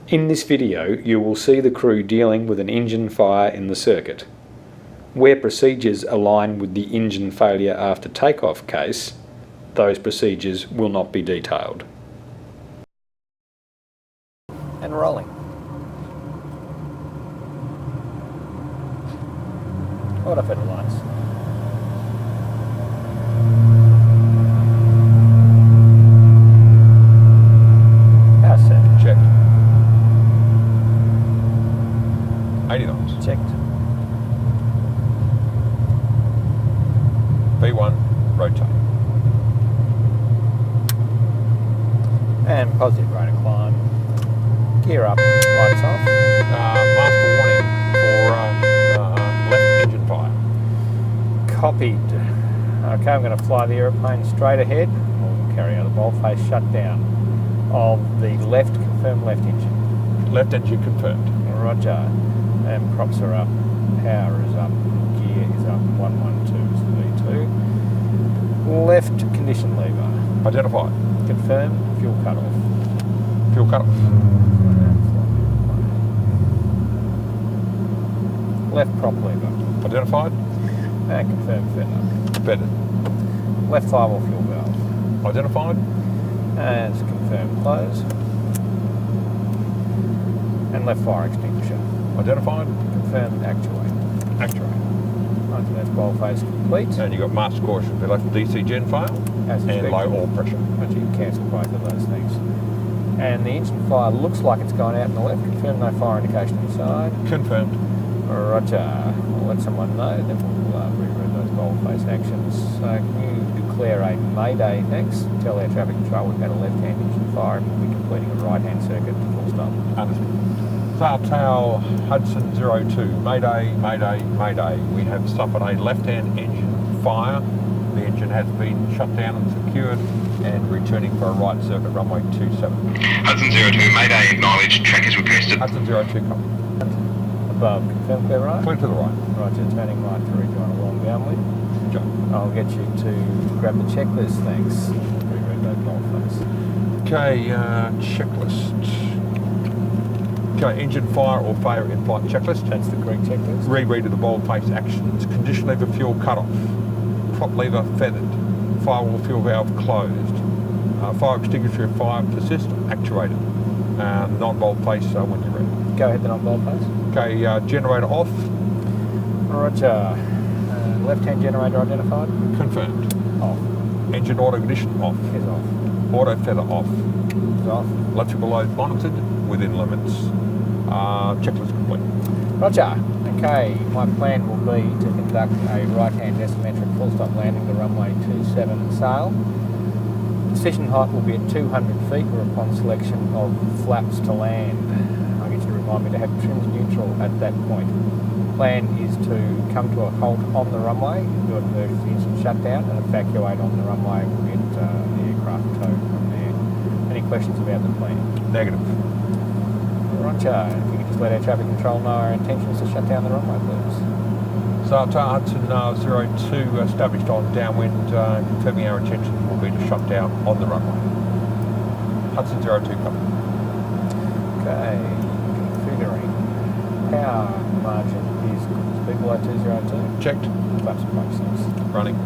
In this video, you will see the crew dealing with an engine fire in the circuit. Where procedures align with the engine failure after takeoff case, those procedures will not be detailed. And rolling. Autofed lights. Power set. Checked. 80 knots. Checked. V1, rotate. And positive rate of climb. Gear up, lights off. Master warning for left engine fire. Copied. Okay, I'm going to fly the aeroplane straight ahead. We'll carry out the boldface shutdown of the left, confirmed left engine. Left engine confirmed. Roger. And props are up, power is up, gear is up, 112 is the V2. Left condition lever. Identified. Confirm, fuel cut off. Fuel cut off. Left prop lever. Identified. And confirm feather. Bedded. Left firewall fuel valve. Identified. And it's confirmed close. And left fire extinguisher. Identified. Confirmed actuate. Actuate. Right, so that's boldface complete. And you've got master caution for left DC gen fail As and expected. low oil pressure. But you can cancel both of those things. And the engine fire looks like it's gone out in the left. Confirm no fire indication inside. Confirmed. Roger. We'll let someone know, then we'll reread those boldface actions. Can you declare a mayday, thanks? Tell our traffic control we've had a left-hand engine fire and we'll be completing a right-hand circuit to full stop. Understood. Sail Tower Hudson 02. Mayday, mayday, mayday. We have suffered a left-hand engine fire. The engine has been shut down and secured and returning for a right circuit runway 27. Hudson 02, Mayday acknowledged, track is requested. Hudson 02, copy. Above, confirm clear right? Clear to the right. Roger, turning right to rejoin along downwind. Joe. I'll get you to grab the checklist, thanks. Reread those boldface. Okay, checklist. Okay, engine fire or failure in flight checklist. That's the correct checklist. Reread of the boldface actions. Condition lever fuel cut off. Prop lever feathered. Firewall fuel valve closed. Fire extinguisher if fire persist actuated. Non-boldface when you're ready. Go ahead then on boldface. Okay, generator off. Roger. Left-hand generator identified. Confirmed. Off. Engine auto ignition off. Is off. Auto feather off. Is off. Electrical load monitored within limits. Checklist complete. Roger. Okay, my plan will be to conduct a right-hand asymmetric full-stop landing to runway 27 sail. Decision height will be at 200 feet or upon selection of flaps to land. I get you to remind me to have trims neutral at that point. Plan is to come to a halt on the runway, do an emergency engine shutdown and evacuate on the runway. We'll get the aircraft towed from there. Any questions about the plan? Negative. Roger. If you could just let our traffic control know our intentions to shut down the runway, please. Sail Tower Hudson 02 established on downwind, confirming our intention will be to shut down on the runway. Hudson 02 copy. Okay, configuring. Power margin is speed below 202. Checked. Flaps approach 6. Running.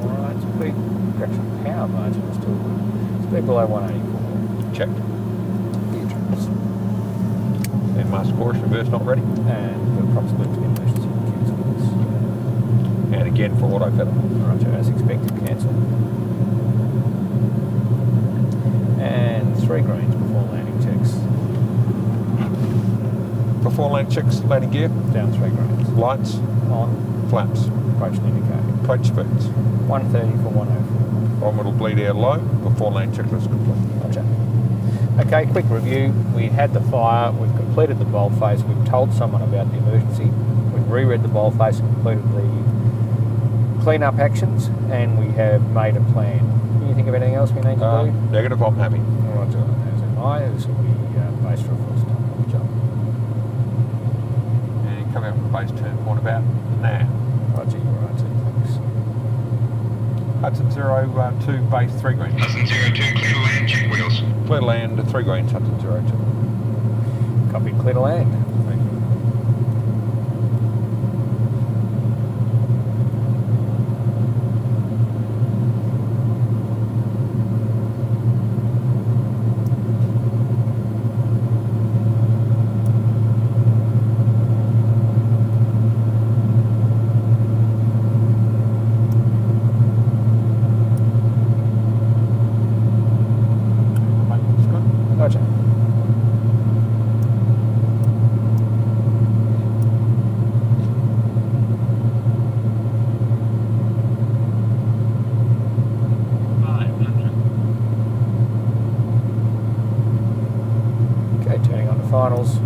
Alright, speed correction. Power margin is still good. Speed below 184. Checked. Gear trims. And master caution reverse not ready. And the prop split to emergency cancels. And again for auto feather. Roger, as expected, cancel. And 3 greens before landing checks. Before land checks, landing gear, Down 3 greens. lights, On, flaps, approach and indicator. approach speeds. 130 for 104. Orbital bleed air low, before land checklist complete. Roger. Okay, quick review. We had the fire, we've completed the boldface, we've told someone about the emergency, we've reread the boldface and completed the clean-up actions, and we have made a plan. Can you think of anything else we need to do? Negative, I'm happy. Roger, as am I. This will be base for a full stop. Roger. And come out from the base turn point about now. Roger, you're right, thanks. Hudson 02, base 3 green. Hudson 02, clear to land, check wheels. Clear to land, 3 greens, Hudson 02. Copy, clear to land. Thank you. Maintenance good. Roger. Okay, turning on to finals.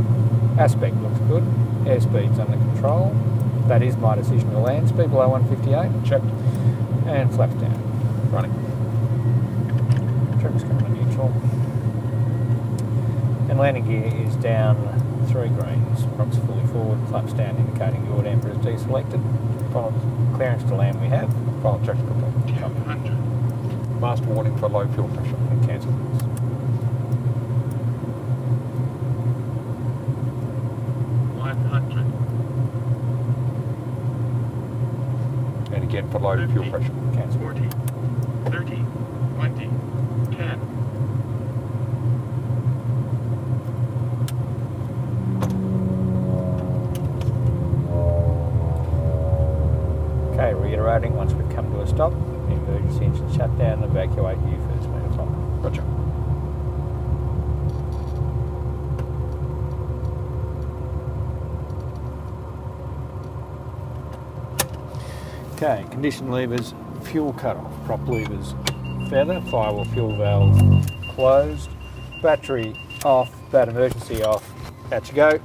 Aspect looks good. Airspeed's under control. That is my decision to land. Speed below 158. Checked. And flaps down. Running. Trim's coming to neutral. And landing gear is down 3 greens. Props fully forward. Flaps down indicating your damper is deselected. Pilot, Clearance to land we have. pilot checks complete. 200. Master warning for low fuel pressure. And cancel this. And again for low fuel pressure. Cancel. 40, 30, 20, 10. Okay, reiterating, once we've come to a stop, emergency engine shutdown, evacuate you first meter from. Roger. Okay, condition levers, fuel cut-off, prop levers, feather, firewall fuel valve closed, battery off, bat emergency off, out you go.